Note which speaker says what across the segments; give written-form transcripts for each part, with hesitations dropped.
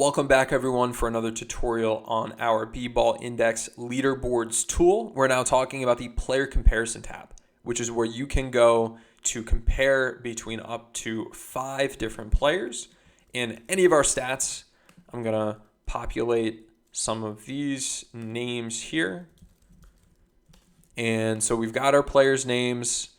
Speaker 1: Welcome back, everyone, for another tutorial on our BBall Index Leaderboards Tool. We're now talking about the Player Comparison tab, which is where you can go to compare between up to 5 different players in any of our stats. I'm going to populate some of these names here. And so we've got our players' names.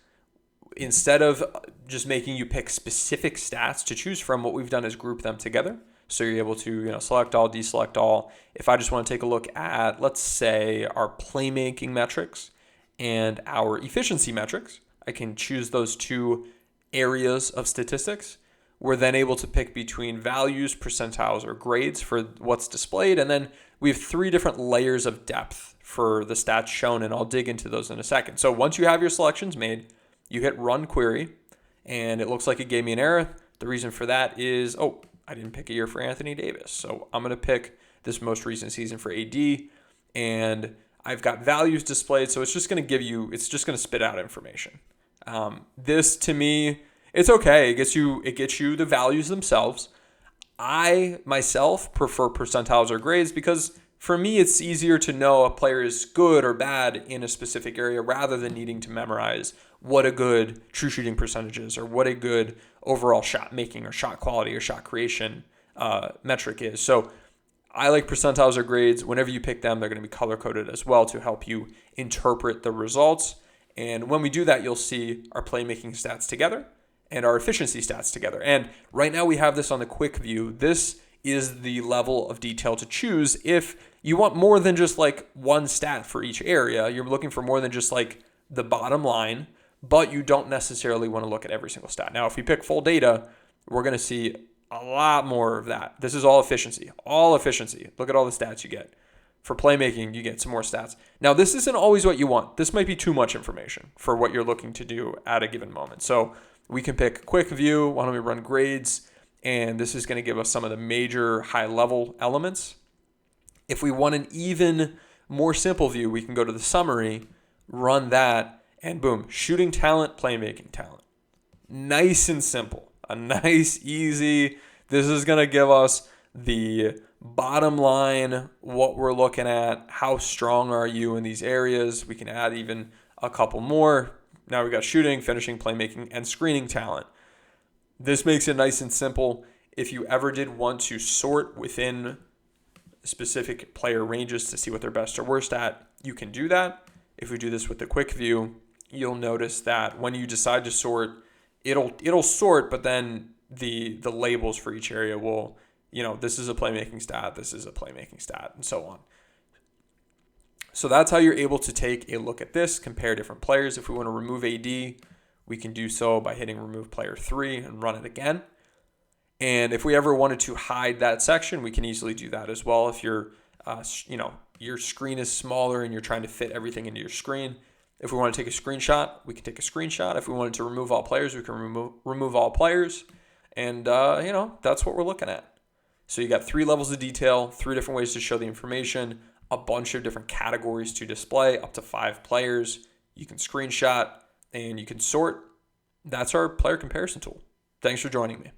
Speaker 1: Instead of just making you pick specific stats to choose from, what we've done is group them together. So you're able to select all, deselect all. If I just want to take a look at, let's say, our playmaking metrics and our efficiency metrics, I can choose those two areas of statistics. We're then able to pick between values, percentiles, or grades for what's displayed. And then we have 3 different layers of depth for the stats shown, and I'll dig into those in a second. So once you have your selections made, you hit run query, and it looks like it gave me an error. The reason for that is, I didn't pick a year for Anthony Davis. So I'm going to pick this most recent season for AD, and I've got values displayed. So it's just going to spit out information. This, to me, it's okay. It gets you the values themselves. I myself prefer percentiles or grades because for me, it's easier to know a player is good or bad in a specific area rather than needing to memorize what a good true shooting percentage is or what a good overall shot making or shot quality or shot creation metric is. So I like percentiles or grades. Whenever you pick them, they're going to be color coded as well to help you interpret the results. And when we do that, you'll see our playmaking stats together and our efficiency stats together. And right now we have this on the quick view. This is the level of detail to choose if you want more than just like one stat for each area. You're looking for more than just like the bottom line, but you don't necessarily want to look at every single stat. Now, if we pick full data, we're going to see a lot more of that. This is all efficiency. Look at all the stats you get. For playmaking, you get some more stats. Now, this isn't always what you want. This might be too much information for what you're looking to do at a given moment. So we can pick quick view. Why don't we run grades? And this is going to give us some of the major high-level elements. If we want an even more simple view, we can go to the summary, run that, and boom, shooting talent, playmaking talent. Nice and simple. A nice, easy. This is going to give us the bottom line, what we're looking at, how strong are you in these areas. We can add even a couple more. Now we've got shooting, finishing, playmaking, and screening talent. This makes it nice and simple. If you ever did want to sort within specific player ranges to see what they're best or worst at, you can do that. If we do this with the quick view, you'll notice that when you decide to sort, it'll sort, but then the labels for each area will, this is a playmaking stat, this is a playmaking stat, and so on. So that's how you're able to take a look at this, compare different players. If we want to remove AD, we can do so by hitting remove player 3 and run it again. And if we ever wanted to hide that section, we can easily do that as well. If your screen is smaller and you're trying to fit everything into your screen, if we want to take a screenshot, we can take a screenshot. If we wanted to remove all players, we can remove all players. And, that's what we're looking at. So you got 3 levels of detail, 3 different ways to show the information, a bunch of different categories to display, up to 5 players. You can screenshot and you can sort. That's our player comparison tool. Thanks for joining me.